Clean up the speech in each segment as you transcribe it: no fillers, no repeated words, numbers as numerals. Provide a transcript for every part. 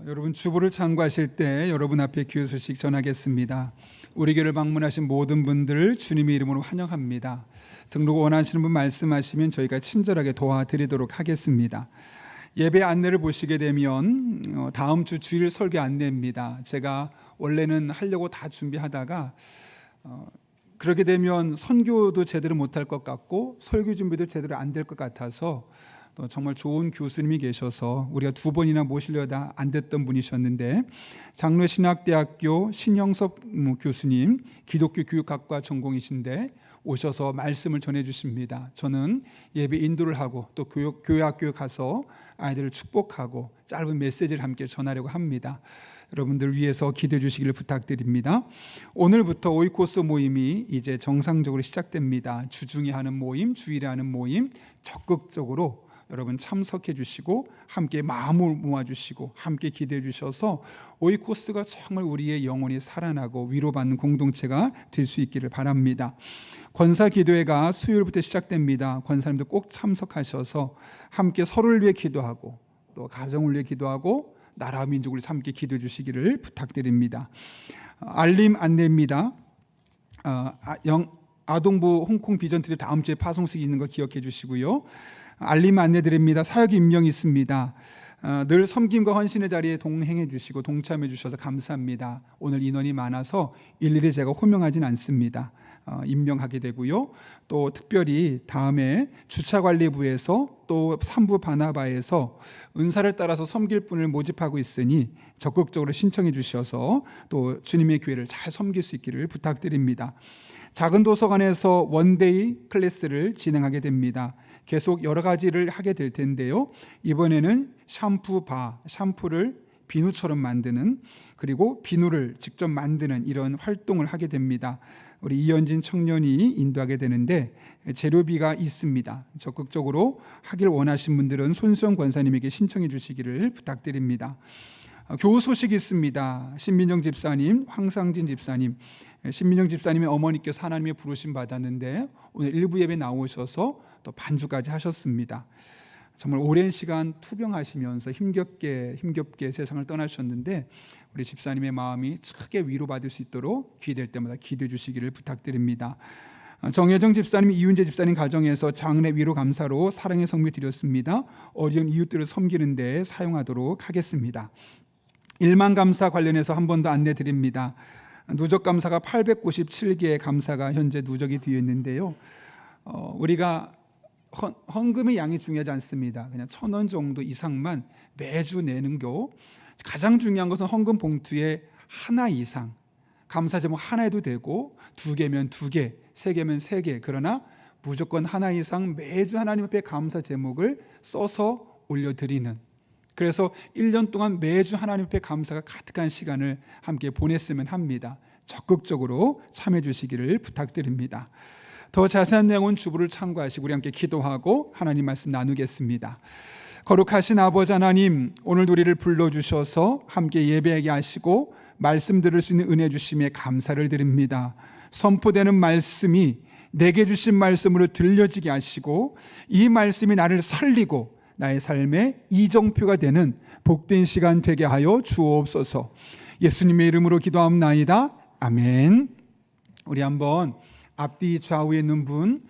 여러분 주보를 참고하실 때 여러분 앞에 귀한 소식 전하겠습니다. 우리 교회를 방문하신 모든 분들을 주님의 이름으로 환영합니다. 등록 원하시는 분 말씀하시면 저희가 친절하게 도와드리도록 하겠습니다. 예배 안내를 보시게 되면 다음 주 주일 설교 안내입니다. 제가 원래는 하려고 다 준비하다가 그렇게 되면 선교도 제대로 못할 것 같고 설교 준비도 제대로 안 될 것 같아서 또 정말 좋은 교수님이 계셔서 우리가 2번이나 모시려다 안 됐던 분이셨는데 장로신학대학교 신형섭 교수님, 기독교 교육학과 전공이신데 오셔서 말씀을 전해주십니다. 저는 예배 인도를 하고 또 교회학교에 가서 아이들을 축복하고 짧은 메시지를 함께 전하려고 합니다. 여러분들 위해서 기도해 주시기를 부탁드립니다. 오늘부터 오이코스 모임이 이제 정상적으로 시작됩니다. 주중에 하는 모임, 주일에 하는 모임 적극적으로 여러분 참석해 주시고 함께 마음을 모아주시고 함께 기도해 주셔서 오이코스가 정말 우리의 영혼이 살아나고 위로받는 공동체가 될 수 있기를 바랍니다. 권사기도회가 수요일부터 시작됩니다. 권사님들 꼭 참석하셔서 함께 서로를 위해 기도하고 또 가정을 위해 기도하고 나라와 민족을 함께 기도해 주시기를 부탁드립니다. 알림 안내입니다. 아동부 홍콩 비전 트립 다음 주에 파송식이 있는 거 기억해 주시고요. 알림 안내드립니다. 사역 임명이 있습니다. 늘 섬김과 헌신의 자리에 동행해 주시고 동참해 주셔서 감사합니다. 오늘 인원이 많아서 일일이 제가 호명하진 않습니다. 임명하게 되고요. 또 특별히 다음에 주차관리부에서 또 3부 바나바에서 은사를 따라서 섬길 분을 모집하고 있으니 적극적으로 신청해 주셔서 또 주님의 교회를 잘 섬길 수 있기를 부탁드립니다. 작은 도서관에서 원데이 클래스를 진행하게 됩니다. 계속 여러 가지를 하게 될 텐데요. 이번에는 샴푸를 비누처럼 만드는, 그리고 비누를 직접 만드는 이런 활동을 하게 됩니다. 우리 이현진 청년이 인도하게 되는데 재료비가 있습니다. 적극적으로 하길 원하신 분들은 손수영 권사님에게 신청해 주시기를 부탁드립니다. 교우 소식이 있습니다. 신민정 집사님, 황상진 집사님, 신민정 집사님의 어머니께서 하나님의 부르심 받았는데 오늘 일부 예배 나오셔서 또 반주까지 하셨습니다. 정말 오랜 시간 투병하시면서 힘겹게 세상을 떠나셨는데 우리 집사님의 마음이 크게 위로받을 수 있도록 기도될 때마다 기도해 주시기를 부탁드립니다. 정혜정 집사님, 이윤재 집사님 가정에서 장례 위로 감사로 사랑의 성미 드렸습니다. 어려운 이웃들을 섬기는 데 사용하도록 하겠습니다. 일만 감사 관련해서 한 번 더 안내 드립니다. 누적 감사가 897개의 감사가 현재 누적이 되어 있는데요. 우리가 헌금의 양이 중요하지 않습니다. 그냥 1,000원 정도 이상만 매주 내는 거. 가장 중요한 것은 헌금 봉투에 하나 이상, 감사 제목 하나에도 되고 2개면 2개, 3개면 3개, 그러나 무조건 하나 이상 매주 하나님 앞에 감사 제목을 써서 올려드리는, 그래서 1년 동안 매주 하나님 앞에 감사가 가득한 시간을 함께 보냈으면 합니다. 적극적으로 참여해 주시기를 부탁드립니다. 더 자세한 내용은 주보를 참고하시고 우리 함께 기도하고 하나님 말씀 나누겠습니다. 거룩하신 아버지 하나님, 오늘도 우리를 불러주셔서 함께 예배하게 하시고 말씀 들을 수 있는 은혜 주심에 감사를 드립니다. 선포되는 말씀이 내게 주신 말씀으로 들려지게 하시고 이 말씀이 나를 살리고 나의 삶의 이정표가 되는 복된 시간 되게 하여 주옵소서. 예수님의 이름으로 기도합나이다. 아멘. 우리 한번 앞뒤 좌우에 있는 분,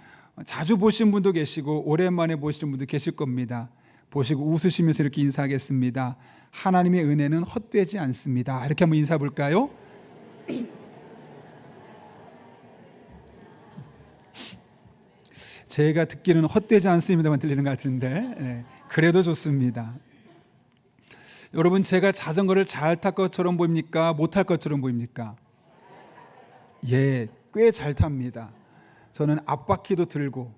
자주 보신 분도 계시고 오랜만에 보시는 분도 계실 겁니다. 보시고 웃으시면서 이렇게 인사하겠습니다. 하나님의 은혜는 헛되지 않습니다. 이렇게 한번 인사해 볼까요? 제가 듣기는 헛되지 않습니다만 들리는 것 같은데, 네, 그래도 좋습니다. 여러분, 제가 자전거를 잘 탈 것처럼 보입니까? 못 탈 것처럼 보입니까? 예, 꽤 잘 탑니다. 저는 앞바퀴도 들고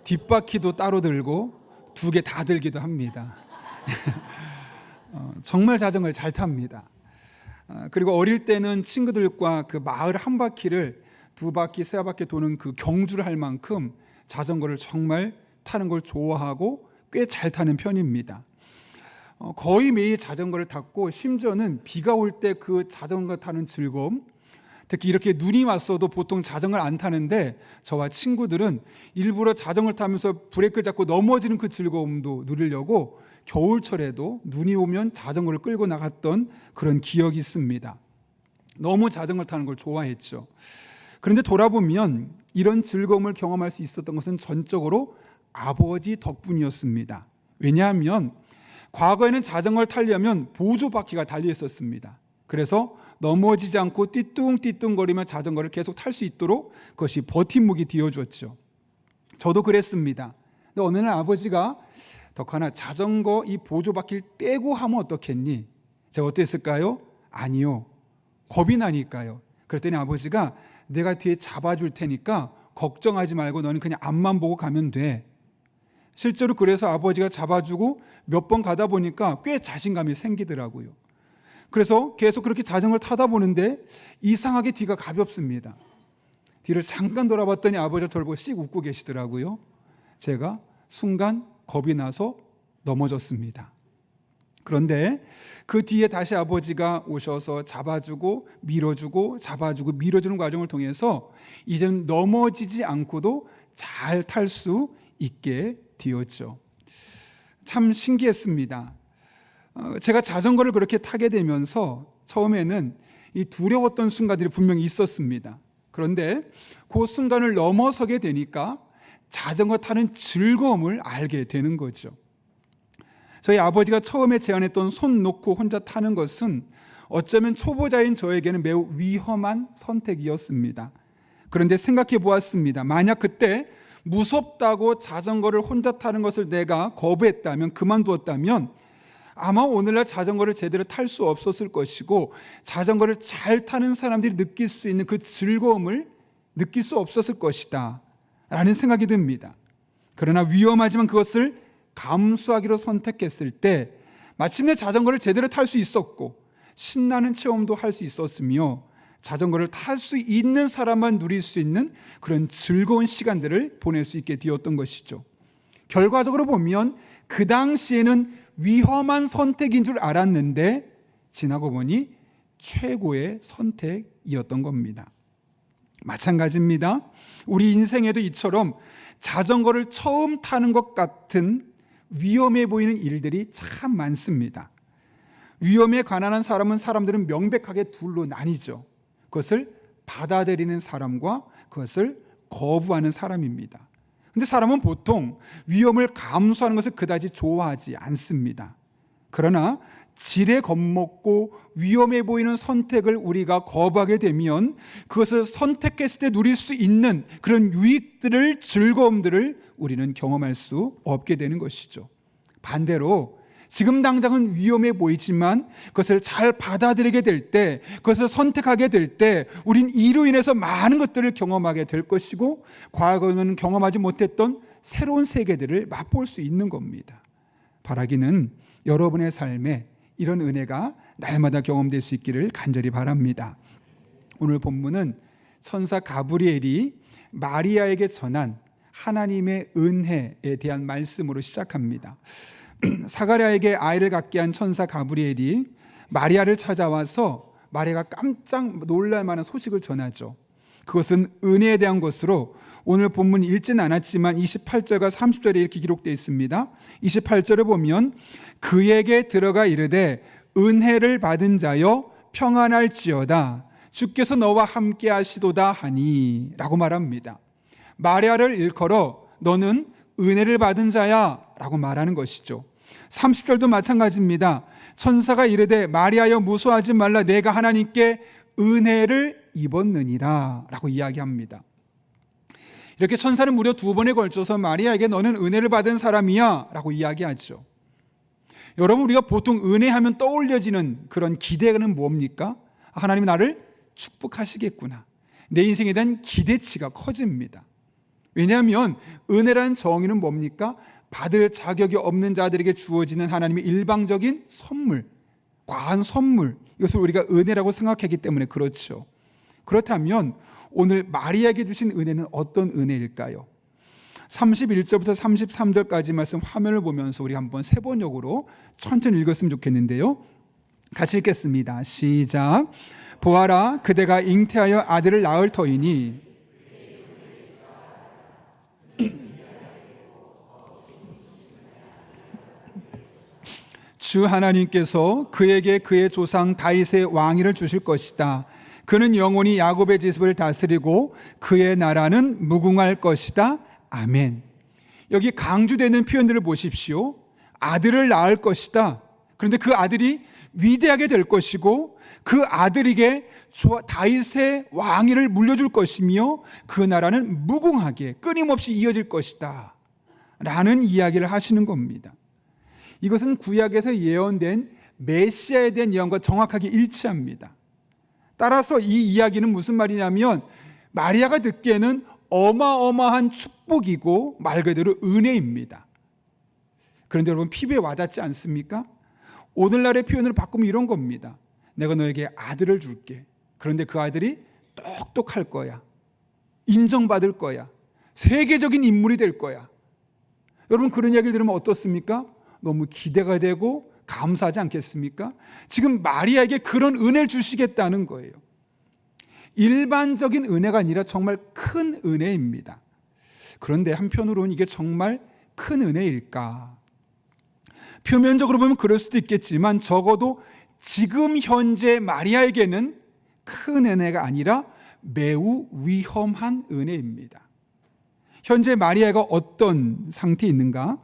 뒷바퀴도 따로 들고 2개 다 들기도 합니다. 정말 자전거를 잘 탑니다. 그리고 어릴 때는 친구들과 그 마을 한 바퀴를 2바퀴, 3바퀴 도는 그 경주를 할 만큼 자전거를 정말 타는 걸 좋아하고 꽤 잘 타는 편입니다. 거의 매일 자전거를 탔고 심지어는 비가 올 때 그 자전거 타는 즐거움, 특히 이렇게 눈이 왔어도 보통 자전거를 안 타는데 저와 친구들은 일부러 자전거를 타면서 브레이크를 잡고 넘어지는 그 즐거움도 누리려고 겨울철에도 눈이 오면 자전거를 끌고 나갔던 그런 기억이 있습니다. 너무 자전거 타는 걸 좋아했죠. 그런데 돌아보면 이런 즐거움을 경험할 수 있었던 것은 전적으로 아버지 덕분이었습니다. 왜냐하면 과거에는 자전거를 타려면 보조바퀴가 달려 있었습니다. 그래서 넘어지지 않고 띠뚱띠뚱거리며 자전거를 계속 탈 수 있도록 그것이 버팀목이 되어줬죠. 저도 그랬습니다. 근데 어느 날 아버지가 덕하나 자전거 이 보조바퀴를 떼고 하면 어떻겠니? 제가 어땠을까요? 아니요. 겁이 나니까요. 그랬더니 아버지가 내가 뒤에 잡아줄 테니까 걱정하지 말고 너는 그냥 앞만 보고 가면 돼. 실제로 그래서 아버지가 잡아주고 몇 번 가다 보니까 꽤 자신감이 생기더라고요. 그래서 계속 그렇게 자전거를 타다 보는데 이상하게 뒤가 가볍습니다. 뒤를 잠깐 돌아봤더니 아버지가 저를 보고 씩 웃고 계시더라고요. 제가 순간 겁이 나서 넘어졌습니다. 그런데 그 뒤에 다시 아버지가 오셔서 잡아주고 밀어주고 잡아주고 밀어주는 과정을 통해서 이제는 넘어지지 않고도 잘 탈 수 있게 되었죠. 참 신기했습니다. 제가 자전거를 그렇게 타게 되면서 처음에는 이 두려웠던 순간들이 분명히 있었습니다. 그런데 그 순간을 넘어서게 되니까 자전거 타는 즐거움을 알게 되는 거죠. 저희 아버지가 처음에 제안했던 손 놓고 혼자 타는 것은 어쩌면 초보자인 저에게는 매우 위험한 선택이었습니다. 그런데 생각해 보았습니다. 만약 그때 무섭다고 자전거를 혼자 타는 것을 내가 거부했다면, 그만두었다면 아마 오늘날 자전거를 제대로 탈 수 없었을 것이고 자전거를 잘 타는 사람들이 느낄 수 있는 그 즐거움을 느낄 수 없었을 것이다 라는 생각이 듭니다. 그러나 위험하지만 그것을 감수하기로 선택했을 때 마침내 자전거를 제대로 탈 수 있었고 신나는 체험도 할 수 있었으며 자전거를 탈 수 있는 사람만 누릴 수 있는 그런 즐거운 시간들을 보낼 수 있게 되었던 것이죠. 결과적으로 보면 그 당시에는 위험한 선택인 줄 알았는데 지나고 보니 최고의 선택이었던 겁니다. 마찬가지입니다. 우리 인생에도 이처럼 자전거를 처음 타는 것 같은 위험해 보이는 일들이 참 많습니다. 위험에 관한 한 사람들은 명백하게 둘로 나뉘죠. 그것을 받아들이는 사람과 그것을 거부하는 사람입니다. 근데 사람은 보통 위험을 감수하는 것을 그다지 좋아하지 않습니다. 그러나 지레 겁먹고 위험해 보이는 선택을 우리가 거부하게 되면 그것을 선택했을 때 누릴 수 있는 그런 유익들을, 즐거움들을 우리는 경험할 수 없게 되는 것이죠. 반대로 지금 당장은 위험해 보이지만 그것을 잘 받아들이게 될 때, 그것을 선택하게 될 때 우린 이로 인해서 많은 것들을 경험하게 될 것이고 과거에는 경험하지 못했던 새로운 세계들을 맛볼 수 있는 겁니다. 바라기는 여러분의 삶에 이런 은혜가 날마다 경험될 수 있기를 간절히 바랍니다. 오늘 본문은 천사 가브리엘이 마리아에게 전한 하나님의 은혜에 대한 말씀으로 시작합니다. 사가랴에게 아이를 갖게 한 천사 가브리엘이 마리아를 찾아와서 마리아가 깜짝 놀랄 만한 소식을 전하죠. 그것은 은혜에 대한 것으로 오늘 본문 읽지는 않았지만 28절과 30절에 이렇게 기록되어 있습니다. 28절을 보면 그에게 들어가 이르되 은혜를 받은 자여 평안할지어다 주께서 너와 함께 하시도다 하니 라고 말합니다. 마리아를 일컬어 너는 은혜를 받은 자야 라고 말하는 것이죠. 30절도 마찬가지입니다. 천사가 이르되 마리아여 무서워하지 말라 내가 하나님께 은혜를 입었느니라 라고 이야기합니다. 이렇게 천사는 무려 2번에 걸쳐서 마리아에게 너는 은혜를 받은 사람이야 라고 이야기하죠. 여러분, 우리가 보통 은혜하면 떠올려지는 그런 기대는 뭡니까? 하나님이 나를 축복하시겠구나. 내 인생에 대한 기대치가 커집니다. 왜냐하면 은혜라는 정의는 뭡니까? 받을 자격이 없는 자들에게 주어지는 하나님의 일방적인 선물, 과한 선물, 이것을 우리가 은혜라고 생각하기 때문에 그렇죠. 그렇다면 오늘 마리아에게 주신 은혜는 어떤 은혜일까요? 31절부터 33절까지 말씀 화면을 보면서 우리 한번 세 번역으로 천천히 읽었으면 좋겠는데요. 같이 읽겠습니다. 시작. 보아라, 그대가 잉태하여 아들을 낳을 터이니 주 하나님께서 그에게 그의 조상 다윗의 왕위를 주실 것이다. 그는 영원히 야곱의 집을 다스리고 그의 나라는 무궁할 것이다. 아멘. 여기 강조되는 표현들을 보십시오. 아들을 낳을 것이다. 그런데 그 아들이 위대하게 될 것이고 그 아들에게 다윗의 왕위를 물려줄 것이며 그 나라는 무궁하게 끊임없이 이어질 것이다 라는 이야기를 하시는 겁니다. 이것은 구약에서 예언된 메시아에 대한 예언과 정확하게 일치합니다. 따라서 이 이야기는 무슨 말이냐면 마리아가 듣기에는 어마어마한 축복이고 말 그대로 은혜입니다. 그런데 여러분 피부에 와닿지 않습니까? 오늘날의 표현을 바꾸면 이런 겁니다. 내가 너에게 아들을 줄게. 그런데 그 아들이 똑똑할 거야. 인정받을 거야. 세계적인 인물이 될 거야. 여러분 그런 이야기를 들으면 어떻습니까? 너무 기대가 되고 감사하지 않겠습니까? 지금 마리아에게 그런 은혜를 주시겠다는 거예요. 일반적인 은혜가 아니라 정말 큰 은혜입니다. 그런데 한편으로는 이게 정말 큰 은혜일까? 표면적으로 보면 그럴 수도 있겠지만 적어도 지금 현재 마리아에게는 큰 은혜가 아니라 매우 위험한 은혜입니다. 현재 마리아가 어떤 상태에 있는가?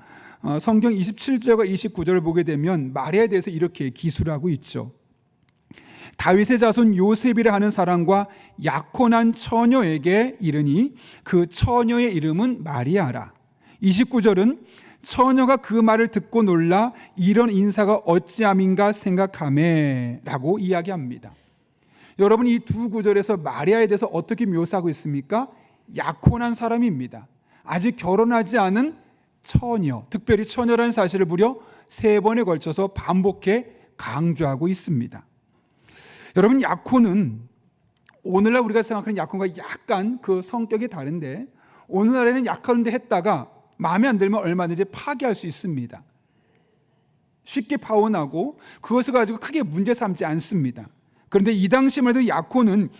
성경 27절과 29절을 보게 되면 마리아에 대해서 이렇게 기술하고 있죠. 다윗의 자손 요셉이라 하는 사람과 약혼한 처녀에게 이르니 그 처녀의 이름은 마리아라. 29절은 처녀가 그 말을 듣고 놀라 이런 인사가 어찌함인가 생각하매 라고 이야기합니다. 여러분 이 두 구절에서 마리아에 대해서 어떻게 묘사하고 있습니까? 약혼한 사람입니다. 아직 결혼하지 않은 처녀, 특별히 처녀라는 사실을 무려 3번에 걸쳐서 반복해 강조하고 있습니다. 여러분 약혼은 오늘날 우리가 생각하는 약혼과 약간 그 성격이 다른데 오늘날에는 약혼인데 했다가 마음에 안 들면 얼마든지 파기할 수 있습니다. 쉽게 파혼하고 그것을 가지고 크게 문제 삼지 않습니다. 그런데 이 당시만 해도 약혼은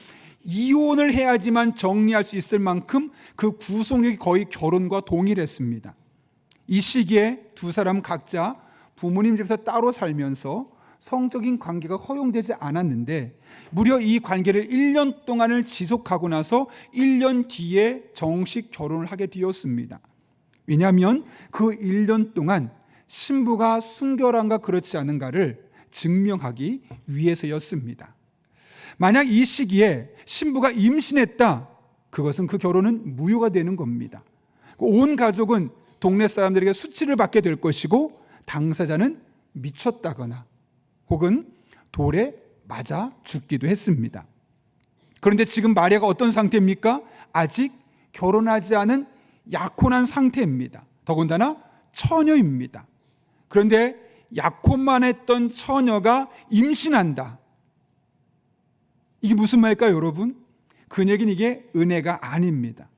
이혼을 해야지만 정리할 수 있을 만큼 그 구속력이 거의 결혼과 동일했습니다. 이 시기에 두 사람 각자 부모님 집에서 따로 살면서 성적인 관계가 허용되지 않았는데 무려 이 관계를 1년 동안을 지속하고 나서 1년 뒤에 정식 결혼을 하게 되었습니다. 왜냐하면 그 1년 동안 신부가 순결한가 그렇지 않은가를 증명하기 위해서였습니다. 만약 이 시기에 신부가 임신했다, 그것은 그 결혼은 무효가 되는 겁니다. 온 가족은 동네 사람들에게 수치를 받게 될 것이고 당사자는 미쳤다거나 혹은 돌에 맞아 죽기도 했습니다. 그런데 지금 마리아가 어떤 상태입니까? 아직 결혼하지 않은 약혼한 상태입니다. 더군다나 처녀입니다. 그런데 약혼만 했던 처녀가 임신한다. 이게 무슨 말일까요, 여러분? 그녀에게는 이게 은혜가 아닙니다.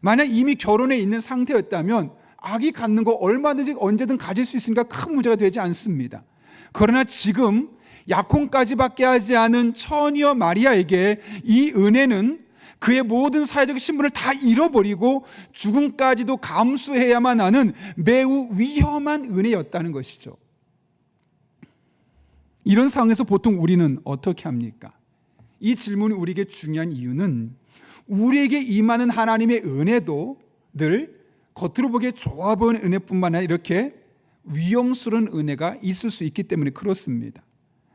만약 이미 결혼해 있는 상태였다면 아기 갖는 거 얼마든지 언제든 가질 수 있으니까 큰 문제가 되지 않습니다. 그러나 지금 약혼까지 받게 하지 않은 처녀 마리아에게 이 은혜는 그의 모든 사회적 신분을 다 잃어버리고 죽음까지도 감수해야만 하는 매우 위험한 은혜였다는 것이죠. 이런 상황에서 보통 우리는 어떻게 합니까? 이 질문이 우리에게 중요한 이유는 우리에게 임하는 하나님의 은혜도 늘 겉으로 보기에 좋아 보이는 은혜뿐만 아니라 이렇게 위험스러운 은혜가 있을 수 있기 때문에 그렇습니다.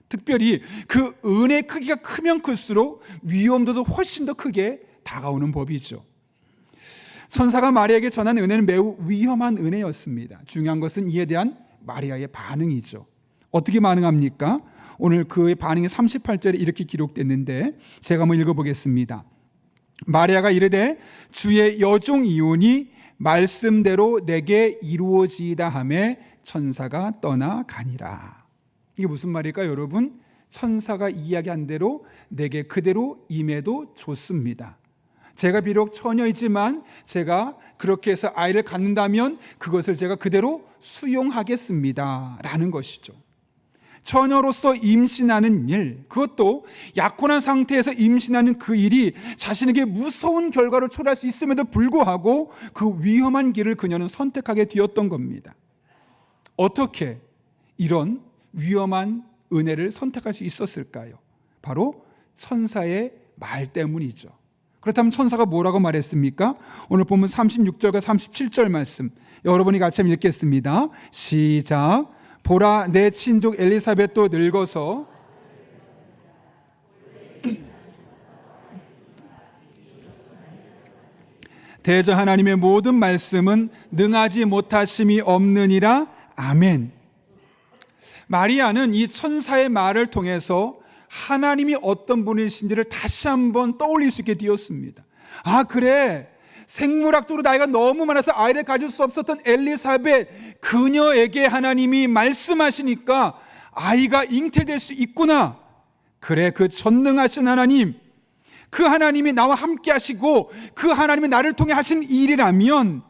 특별히 그 은혜의 크기가 크면 클수록 위험도도 훨씬 더 크게 다가오는 법이죠. 천사가 마리아에게 전한 은혜는 매우 위험한 은혜였습니다. 중요한 것은 이에 대한 마리아의 반응이죠. 어떻게 반응합니까? 오늘 그의 반응이 38절에 이렇게 기록됐는데 제가 한번 읽어보겠습니다. 마리아가 이르되 주의 여종이오니 말씀대로 내게 이루어지이다 하매 천사가 떠나가니라. 이게 무슨 말일까요, 여러분? 천사가 이야기한 대로 내게 그대로 임해도 좋습니다. 제가 비록 처녀이지만 제가 그렇게 해서 아이를 갖는다면 그것을 제가 그대로 수용하겠습니다 라는 것이죠. 처녀로서 임신하는 일, 그것도 약혼한 상태에서 임신하는 그 일이 자신에게 무서운 결과를 초래할 수 있음에도 불구하고 그 위험한 길을 그녀는 선택하게 되었던 겁니다. 어떻게? 이런 위험한 은혜를 선택할 수 있었을까요? 바로 천사의 말 때문이죠. 그렇다면 천사가 뭐라고 말했습니까? 오늘 보면 36절과 37절 말씀 여러분이 같이 한번 읽겠습니다. 시작. 보라, 내 친족 엘리사벳도 늙어서 대저 하나님의 모든 말씀은 능하지 못하심이 없느니라. 아멘. 마리아는 이 천사의 말을 통해서 하나님이 어떤 분이신지를 다시 한번 떠올릴 수 있게 되었습니다. 아, 그래, 생물학적으로 나이가 너무 많아서 아이를 가질 수 없었던 엘리사벳, 그녀에게 하나님이 말씀하시니까 아이가 잉태될 수 있구나. 그래, 그 전능하신 하나님, 그 하나님이 나와 함께 하시고 그 하나님이 나를 통해 하신 일이라면,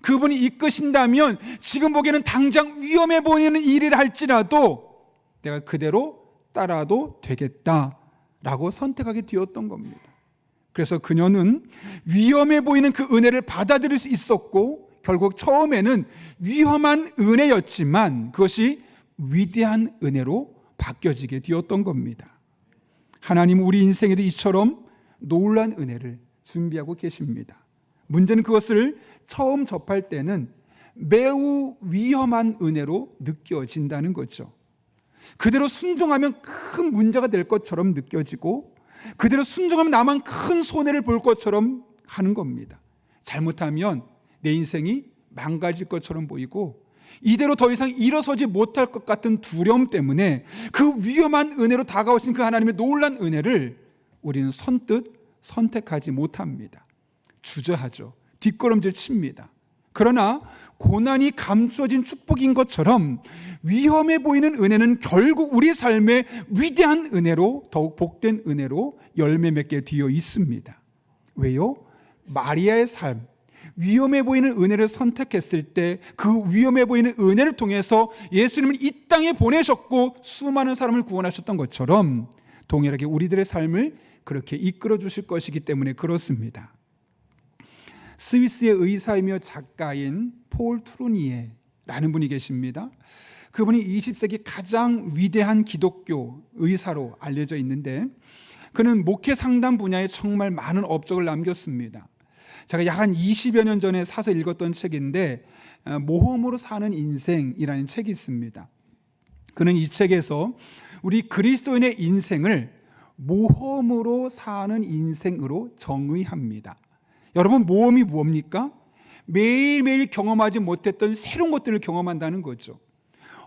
그분이 이끄신다면 지금 보기에는 당장 위험해 보이는 일이라 할지라도 내가 그대로 따라도 되겠다라고 선택하게 되었던 겁니다. 그래서 그녀는 위험해 보이는 그 은혜를 받아들일 수 있었고, 결국 처음에는 위험한 은혜였지만 그것이 위대한 은혜로 바뀌어지게 되었던 겁니다. 하나님은 우리 인생에도 이처럼 놀라운 은혜를 준비하고 계십니다. 문제는 그것을 처음 접할 때는 매우 위험한 은혜로 느껴진다는 거죠. 그대로 순종하면 큰 문제가 될 것처럼 느껴지고, 그대로 순종하면 나만 큰 손해를 볼 것처럼 하는 겁니다. 잘못하면 내 인생이 망가질 것처럼 보이고, 이대로 더 이상 일어서지 못할 것 같은 두려움 때문에 그 위험한 은혜로 다가오신 그 하나님의 놀란 은혜를 우리는 선뜻 선택하지 못합니다. 주저하죠. 뒷걸음질 칩니다. 그러나 고난이 감추어진 축복인 것처럼 위험해 보이는 은혜는 결국 우리 삶의 위대한 은혜로, 더욱 복된 은혜로 열매 맺게 되어 있습니다. 왜요? 마리아의 삶, 위험해 보이는 은혜를 선택했을 때 그 위험해 보이는 은혜를 통해서 예수님을 이 땅에 보내셨고 수많은 사람을 구원하셨던 것처럼 동일하게 우리들의 삶을 그렇게 이끌어 주실 것이기 때문에 그렇습니다. 스위스의 의사이며 작가인 폴 트루니에라는 분이 계십니다. 그분이 20세기 가장 위대한 기독교 의사로 알려져 있는데, 그는 목회 상담 분야에 정말 많은 업적을 남겼습니다. 제가 약 한 20여 년 전에 사서 읽었던 책인데, 모험으로 사는 인생이라는 책이 있습니다. 그는 이 책에서 우리 그리스도인의 인생을 모험으로 사는 인생으로 정의합니다. 여러분, 모험이 뭡니까? 매일매일 경험하지 못했던 새로운 것들을 경험한다는 거죠.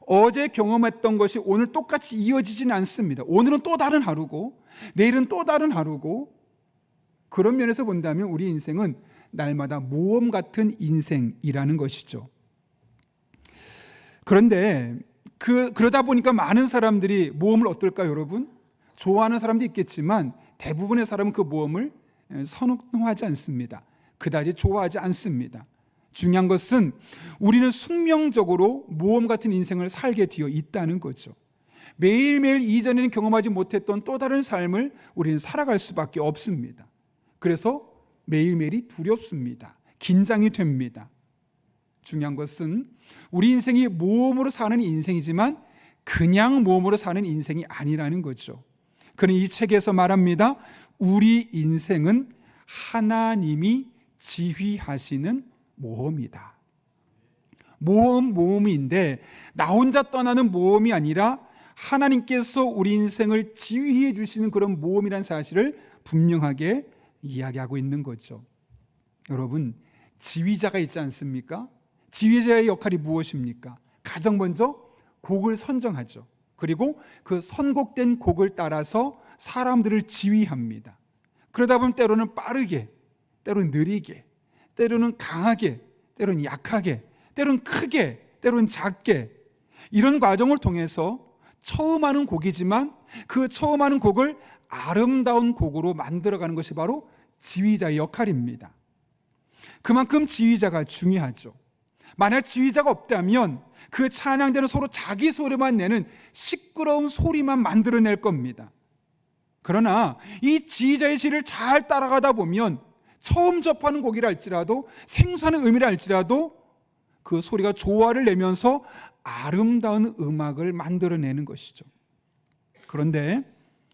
어제 경험했던 것이 오늘 똑같이 이어지진 않습니다. 오늘은 또 다른 하루고 내일은 또 다른 하루고, 그런 면에서 본다면 우리 인생은 날마다 모험 같은 인생이라는 것이죠. 그런데 그러다 보니까 많은 사람들이 모험을 어떨까요, 여러분? 좋아하는 사람도 있겠지만 대부분의 사람은 그 모험을 선호하지 않습니다. 그다지 좋아하지 않습니다. 중요한 것은 우리는 숙명적으로 모험 같은 인생을 살게 되어 있다는 거죠. 매일매일 이전에는 경험하지 못했던 또 다른 삶을 우리는 살아갈 수밖에 없습니다. 그래서 매일매일이 두렵습니다. 긴장이 됩니다. 중요한 것은 우리 인생이 모험으로 사는 인생이지만 그냥 모험으로 사는 인생이 아니라는 거죠. 그는 이 책에서 말합니다. 우리 인생은 하나님이 지휘하시는 모험이다. 모험인데 나 혼자 떠나는 모험이 아니라 하나님께서 우리 인생을 지휘해 주시는 그런 모험이라는 사실을 분명하게 이야기하고 있는 거죠. 여러분, 지휘자가 있지 않습니까? 지휘자의 역할이 무엇입니까? 가장 먼저 곡을 선정하죠. 그리고 그 선곡된 곡을 따라서 사람들을 지휘합니다. 그러다 보면 때로는 빠르게, 때로는 느리게, 때로는 강하게, 때로는 약하게, 때로는 크게, 때로는 작게, 이런 과정을 통해서 처음 하는 곡이지만 그 처음 하는 곡을 아름다운 곡으로 만들어가는 것이 바로 지휘자의 역할입니다. 그만큼 지휘자가 중요하죠. 만약 지휘자가 없다면 그 찬양대는 서로 자기 소리만 내는 시끄러운 소리만 만들어낼 겁니다. 그러나 이 지휘자의 지를 잘 따라가다 보면 처음 접하는 곡이라 할지라도 생소한 의미라 할지라도 그 소리가 조화를 내면서 아름다운 음악을 만들어내는 것이죠. 그런데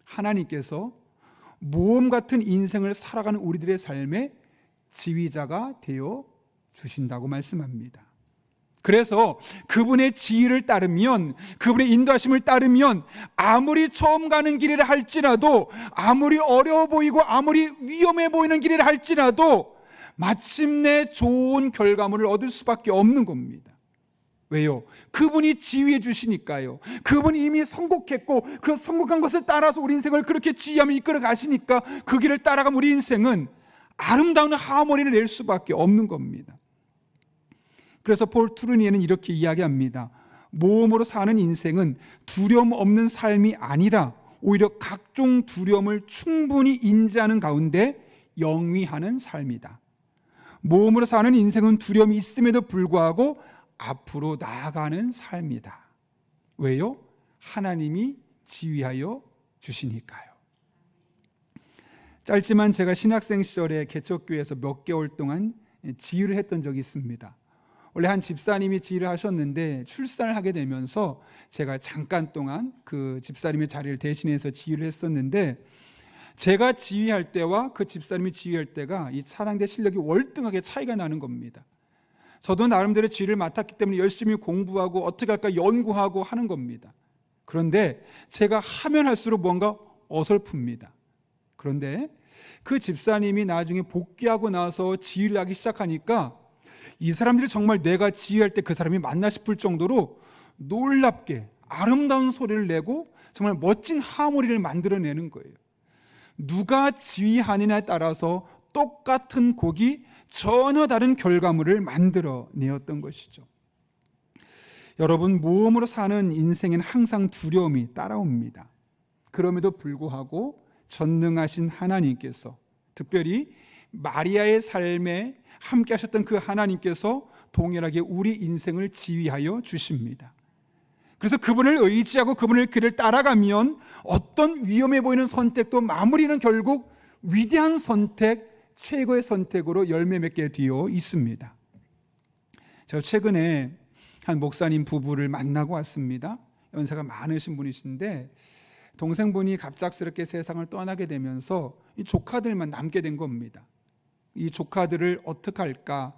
하나님께서 모험 같은 인생을 살아가는 우리들의 삶에 지휘자가 되어 주신다고 말씀합니다. 그래서 그분의 지휘를 따르면, 그분의 인도하심을 따르면 아무리 처음 가는 길이라 할지라도, 아무리 어려워 보이고 아무리 위험해 보이는 길이라 할지라도 마침내 좋은 결과물을 얻을 수밖에 없는 겁니다. 왜요? 그분이 지휘해 주시니까요. 그분이 이미 선곡했고 그 선곡한 것을 따라서 우리 인생을 그렇게 지휘하며 이끌어 가시니까 그 길을 따라가면 우리 인생은 아름다운 하모니를 낼 수밖에 없는 겁니다. 그래서 폴 트루니에는 이렇게 이야기합니다. 모험으로 사는 인생은 두려움 없는 삶이 아니라 오히려 각종 두려움을 충분히 인지하는 가운데 영위하는 삶이다. 모험으로 사는 인생은 두려움이 있음에도 불구하고 앞으로 나아가는 삶이다. 왜요? 하나님이 지휘하여 주시니까요. 짧지만 제가 신학생 시절에 개척교회에서 몇 개월 동안 지휘를 했던 적이 있습니다. 원래 한 집사님이 지휘를 하셨는데 출산을 하게 되면서 제가 잠깐 동안 그 집사님의 자리를 대신해서 지휘를 했었는데, 제가 지휘할 때와 그 집사님이 지휘할 때가 이 사랑대 실력이 월등하게 차이가 나는 겁니다. 저도 나름대로 지휘를 맡았기 때문에 열심히 공부하고 어떻게 할까 연구하고 하는 겁니다. 그런데 제가 하면 할수록 뭔가 어설픕니다. 그런데 그 집사님이 나중에 복귀하고 나서 지휘를 하기 시작하니까 이 사람들이 정말 내가 지휘할 때 그 사람이 맞나 싶을 정도로 놀랍게 아름다운 소리를 내고 정말 멋진 하모니를 만들어내는 거예요. 누가 지휘하느냐에 따라서 똑같은 곡이 전혀 다른 결과물을 만들어내었던 것이죠. 여러분, 모험으로 사는 인생에는 항상 두려움이 따라옵니다. 그럼에도 불구하고 전능하신 하나님께서, 특별히 마리아의 삶에 함께 하셨던 그 하나님께서 동일하게 우리 인생을 지휘하여 주십니다. 그래서 그분을 의지하고 그분의 길을 따라가면 어떤 위험해 보이는 선택도 마무리는 결국 위대한 선택, 최고의 선택으로 열매 맺게 되어 있습니다. 제가 최근에 한 목사님 부부를 만나고 왔습니다. 연세가 많으신 분이신데 동생분이 갑작스럽게 세상을 떠나게 되면서 이 조카들만 남게 된 겁니다. 이 조카들을 어떻게 할까?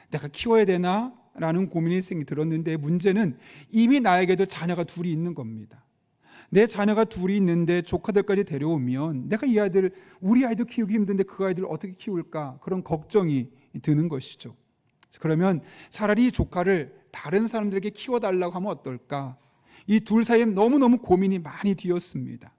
내가 키워야 되나? 라는 고민이 들었는데, 문제는 이미 나에게도 자녀가 둘이 있는 겁니다. 내 자녀가 둘이 있는데 조카들까지 데려오면 내가 이 아이들, 우리 아이도 키우기 힘든데 그 아이들을 어떻게 키울까? 그런 걱정이 드는 것이죠. 그러면 차라리 이 조카를 다른 사람들에게 키워달라고 하면 어떨까? 이 둘 사이에 너무너무 고민이 많이 되었습니다.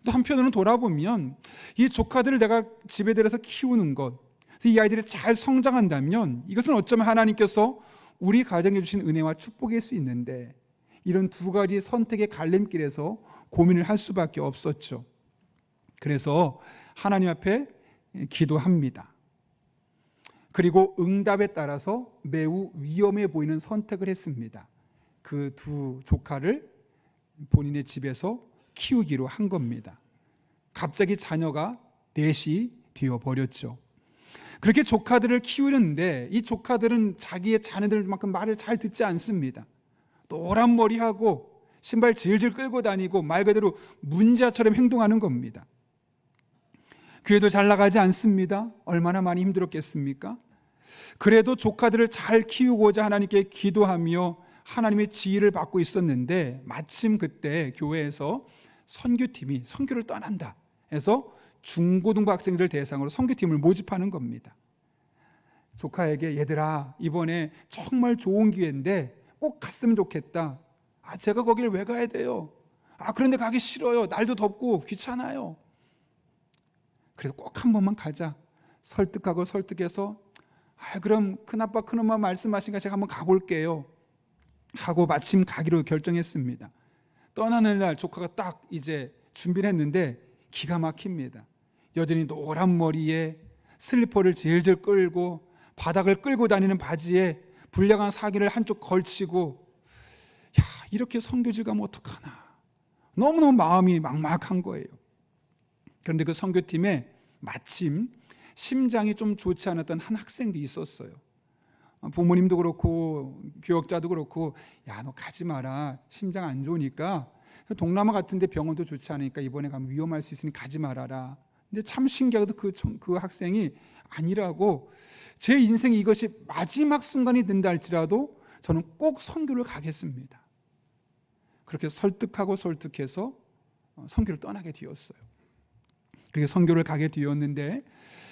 또 한편으로는 돌아보면 이 조카들을 내가 집에 들여서 키우는 것, 이 아이들이 잘 성장한다면 이것은 어쩌면 하나님께서 우리 가정에 주신 은혜와 축복일 수 있는데, 이런 두 가지 선택의 갈림길에서 고민을 할 수밖에 없었죠. 그래서 하나님 앞에 기도합니다. 그리고 응답에 따라서 매우 위험해 보이는 선택을 했습니다. 그 두 조카를 본인의 집에서 키우기로 한 겁니다. 갑자기 자녀가 넷이 되어버렸죠. 그렇게 조카들을 키우는데 이 조카들은 자기의 자녀들만큼 말을 잘 듣지 않습니다. 노란 머리하고 신발 질질 끌고 다니고 말 그대로 문자처럼 행동하는 겁니다. 교회도 잘 나가지 않습니다. 얼마나 많이 힘들었겠습니까? 그래도 조카들을 잘 키우고자 하나님께 기도하며 하나님의 지휘를 받고 있었는데, 마침 그때 교회에서 선교팀이 선교를 떠난다 해서 중고등부 학생들을 대상으로 선교팀을 모집하는 겁니다. 조카에게 얘들아, 이번에 정말 좋은 기회인데 꼭 갔으면 좋겠다. 제가 거길 왜 가야 돼요? 그런데 가기 싫어요. 날도 덥고 귀찮아요. 그래서 꼭 한 번만 가자. 설득해서 그럼 큰아빠 큰엄마 말씀하시니까 제가 한번 가볼게요 하고 마침 가기로 결정했습니다. 떠나는 날 조카가 딱 이제 준비를 했는데 기가 막힙니다. 여전히 노란 머리에 슬리퍼를 질질 끌고 바닥을 끌고 다니는 바지에 불량한 사기를 한쪽 걸치고, 이렇게 선교지 가면 어떡하나, 너무너무 마음이 막막한 거예요. 그런데 그 선교팀에 마침 심장이 좀 좋지 않았던 한 학생도 있었어요. 부모님도 그렇고 교역자도 그렇고 야, 너 가지 마라. 심장 안 좋으니까. 동남아 같은데 병원도 좋지 않으니까 이번에 가면 위험할 수 있으니 가지 말아라. 근데 참 신기하게도 그 학생이 아니라고, 제 인생에 이것이 마지막 순간이 된다 할지라도 저는 꼭 선교를 가겠습니다. 그렇게 설득해서 선교를 떠나게 되었어요. 그렇게 선교를 가게 되었는데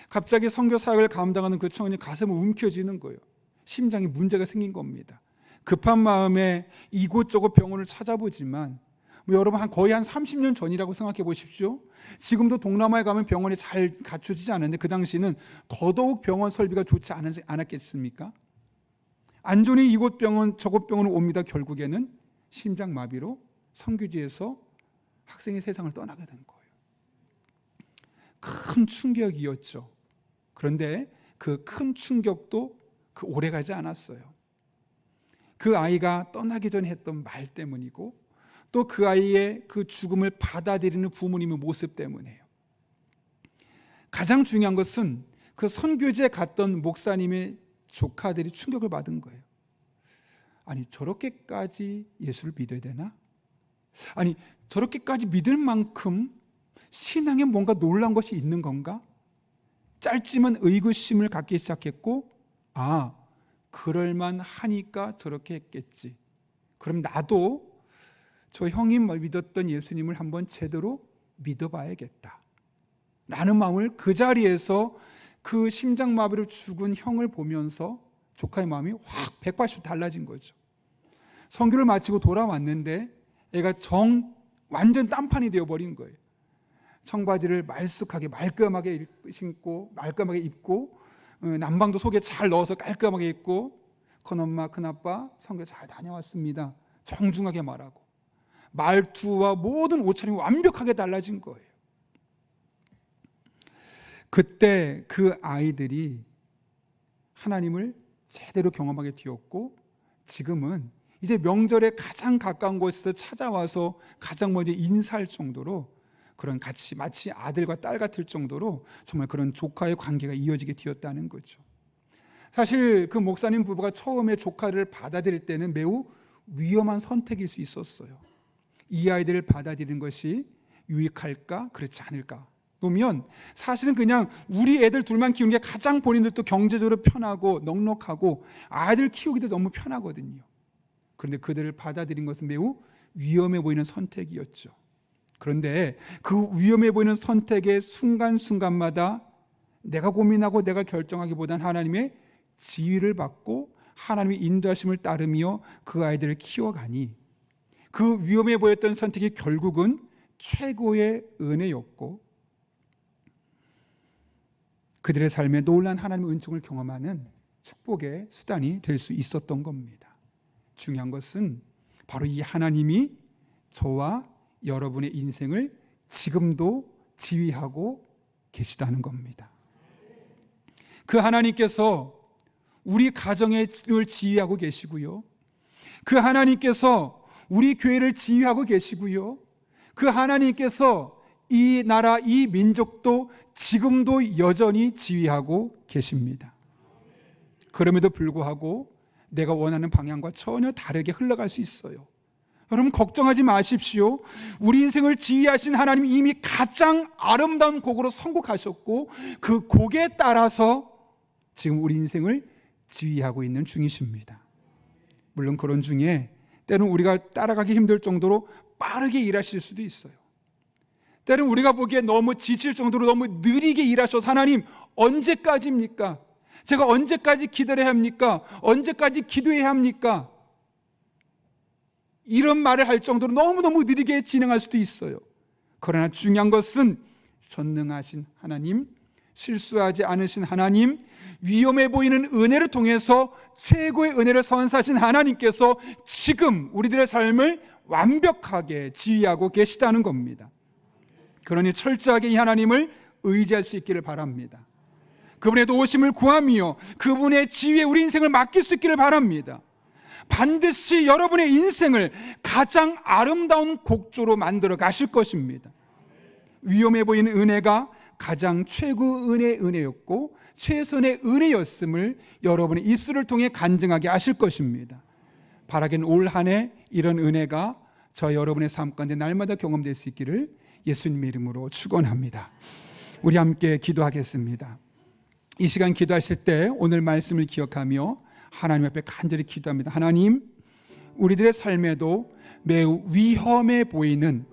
갑자기 선교 사역을 감당하는 그 청년이 가슴이 움켜쥐는 거예요. 심장에 문제가 생긴 겁니다. 급한 마음에 이곳저곳 병원을 찾아보지만 여러분 거의 한 30년 전이라고 생각해 보십시오. 지금도 동남아에 가면 병원이 잘 갖춰지지 않은데 그 당시는 더더욱 병원 설비가 좋지 않았겠습니까? 안전히 이곳 병원 저곳 병원을 옵니다. 결국에는 심장마비로 선교지에서 학생이 세상을 떠나게 된 거예요. 큰 충격이었죠. 그런데 그 큰 충격도 오래가지 않았어요. 그 아이가 떠나기 전에 했던 말 때문이고 또 그 아이의 그 죽음을 받아들이는 부모님의 모습 때문이에요. 가장 중요한 것은 그 선교지에 갔던 목사님의 조카들이 충격을 받은 거예요. 아니, 저렇게까지 예수를 믿어야 되나? 아니, 저렇게까지 믿을 만큼 신앙에 뭔가 놀란 것이 있는 건가? 짧지만 의구심을 갖기 시작했고, 아, 그럴만 하니까 저렇게 했겠지. 그럼 나도 저 형이 믿었던 예수님을 한번 제대로 믿어봐야겠다 라는 마음을 그 자리에서 그 심장마비로 죽은 형을 보면서 조카의 마음이 확 180도 달라진 거죠. 선교를 마치고 돌아왔는데 애가 완전 딴판이 되어버린 거예요. 청바지를 말끔하게 신고 말끔하게 입고 남방도 속에 잘 넣어서 깔끔하게 입고 큰엄마 큰아빠 선교 잘 다녀왔습니다 정중하게 말하고 말투와 모든 옷차림이 완벽하게 달라진 거예요. 그때 그 아이들이 하나님을 제대로 경험하게 되었고 지금은 이제 명절에 가장 가까운 곳에서 찾아와서 가장 먼저 인사할 정도로 그런 같이 마치 아들과 딸 같을 정도로 정말 그런 조카의 관계가 이어지게 되었다는 거죠. 사실 그 목사님 부부가 처음에 조카를 받아들일 때는 매우 위험한 선택일 수 있었어요. 이 아이들을 받아들이는 것이 유익할까 그렇지 않을까 보면 사실은 그냥 우리 애들 둘만 키우는 게 가장 본인들도 경제적으로 편하고 넉넉하고 아이들 키우기도 너무 편하거든요. 그런데 그들을 받아들인 것은 매우 위험해 보이는 선택이었죠. 그런데 그 위험해 보이는 선택의 순간순간마다 내가 고민하고 내가 결정하기보다는 하나님의 지휘를 받고 하나님의 인도하심을 따르며 그 아이들을 키워가니 그 위험해 보였던 선택이 결국은 최고의 은혜였고 그들의 삶에 놀라운 하나님의 은총을 경험하는 축복의 수단이 될 수 있었던 겁니다. 중요한 것은 바로 이 하나님이 저와 여러분의 인생을 지금도 지휘하고 계시다는 겁니다. 그 하나님께서 우리 가정을 지휘하고 계시고요. 그 하나님께서 우리 교회를 지휘하고 계시고요. 그 하나님께서 이 나라, 이 민족도 지금도 여전히 지휘하고 계십니다. 그럼에도 불구하고 내가 원하는 방향과 전혀 다르게 흘러갈 수 있어요. 여러분 걱정하지 마십시오. 우리 인생을 지휘하신 하나님이 이미 가장 아름다운 곡으로 선곡하셨고 그 곡에 따라서 지금 우리 인생을 지휘하고 있는 중이십니다. 물론 그런 중에 때로는 우리가 따라가기 힘들 정도로 빠르게 일하실 수도 있어요. 때로는 우리가 보기에 너무 지칠 정도로 너무 느리게 일하셔서 하나님 언제까지입니까? 제가 언제까지 기다려야 합니까? 언제까지 기도해야 합니까? 이런 말을 할 정도로 너무너무 느리게 진행할 수도 있어요. 그러나 중요한 것은 전능하신 하나님, 실수하지 않으신 하나님, 위험해 보이는 은혜를 통해서 최고의 은혜를 선사하신 하나님께서 지금 우리들의 삶을 완벽하게 지휘하고 계시다는 겁니다. 그러니 철저하게 이 하나님을 의지할 수 있기를 바랍니다. 그분의 도우심을 구하며 그분의 지휘에 우리 인생을 맡길 수 있기를 바랍니다. 반드시 여러분의 인생을 가장 아름다운 곡조로 만들어 가실 것입니다. 위험해 보이는 은혜가 가장 최고의 은혜였고 최선의 은혜였음을 여러분의 입술을 통해 간증하게 하실 것입니다. 바라기는 올 한 해 이런 은혜가 저 여러분의 삶 가운데 날마다 경험될 수 있기를 예수님의 이름으로 축원합니다. 우리 함께 기도하겠습니다. 이 시간 기도하실 때 오늘 말씀을 기억하며 하나님 앞에 간절히 기도합니다. 하나님, 우리들의 삶에도 매우 위험해 보이는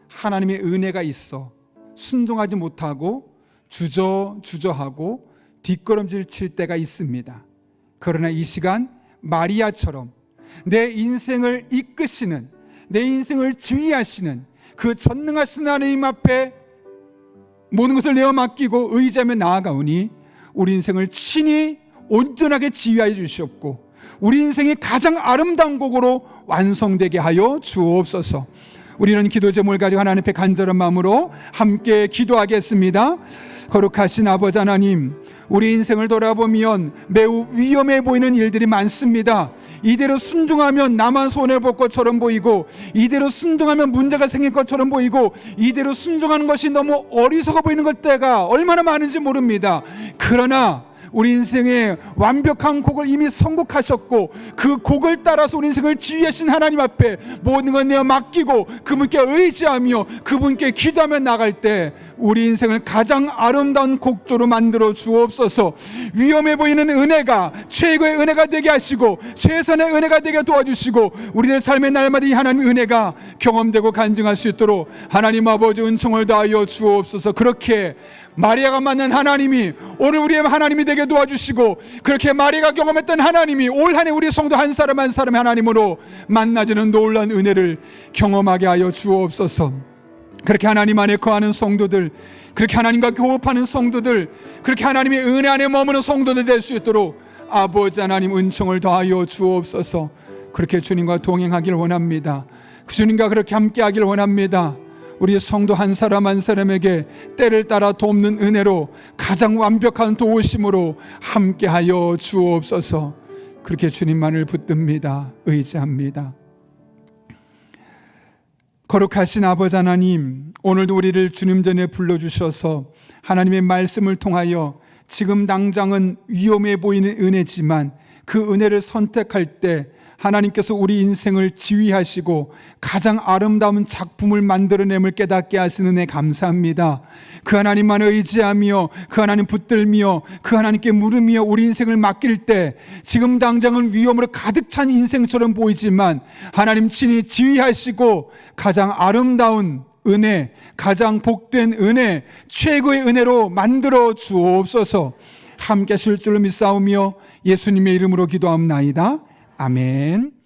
하나님의 은혜가 있어 순종하지 못하고 주저하고 뒷걸음질 칠 때가 있습니다. 그러나 이 시간 마리아처럼 내 인생을 이끄시는, 내 인생을 지휘하시는 그 전능하신 하나님 앞에 모든 것을 내어 맡기고 의지하며 나아가오니 우리 인생을 친히 온전하게 지휘하여 주시옵고 우리 인생의 가장 아름다운 곡으로 완성되게 하여 주옵소서. 우리는 기도 제목을 가지고 하나님 앞에 간절한 마음으로 함께 기도하겠습니다. 거룩하신 아버지 하나님, 우리 인생을 돌아보면 매우 위험해 보이는 일들이 많습니다. 이대로 순종하면 나만 손해볼 것처럼 보이고, 이대로 순종하면 문제가 생길 것처럼 보이고, 이대로 순종하는 것이 너무 어리석어 보이는 것 때가 얼마나 많은지 모릅니다. 그러나 우리 인생의 완벽한 곡을 이미 선곡하셨고 그 곡을 따라서 우리 인생을 지휘하신 하나님 앞에 모든 걸 내어 맡기고 그분께 의지하며 그분께 기도하며 나갈 때 우리 인생을 가장 아름다운 곡조로 만들어 주옵소서. 위험해 보이는 은혜가 최고의 은혜가 되게 하시고 최선의 은혜가 되게 도와주시고 우리들 삶의 날마다 이 하나님의 은혜가 경험되고 간증할 수 있도록 하나님 아버지 은총을 다하여 주옵소서. 그렇게 마리아가 만난 하나님이 오늘 우리의 하나님이 되게 도와주시고 그렇게 마리아가 경험했던 하나님이 올 한 해 우리 성도 한 사람 한 사람의 하나님으로 만나지는 놀라운 은혜를 경험하게 하여 주옵소서. 그렇게 하나님 안에 거하는 성도들, 그렇게 하나님과 교흡하는 성도들, 그렇게 하나님의 은혜 안에 머무는 성도들 될 수 있도록 아버지 하나님 은총을 더하여 주옵소서. 그렇게 주님과 동행하길 원합니다. 주님과 그렇게 함께하길 원합니다. 우리 성도 한 사람 한 사람에게 때를 따라 돕는 은혜로 가장 완벽한 도우심으로 함께하여 주옵소서. 그렇게 주님만을 붙듭니다. 의지합니다. 거룩하신 아버지 하나님, 오늘도 우리를 주님 전에 불러주셔서 하나님의 말씀을 통하여 지금 당장은 위험해 보이는 은혜지만 그 은혜를 선택할 때 하나님께서 우리 인생을 지휘하시고 가장 아름다운 작품을 만들어냄을 깨닫게 하시는 은혜 감사합니다. 그 하나님만 의지하며 그 하나님 붙들며 그 하나님께 물으며 우리 인생을 맡길 때 지금 당장은 위험으로 가득 찬 인생처럼 보이지만 하나님 친히 지휘하시고 가장 아름다운 은혜, 가장 복된 은혜, 최고의 은혜로 만들어 주옵소서. 함께 하실 줄로 믿사오며 예수님의 이름으로 기도합나이다. 아멘.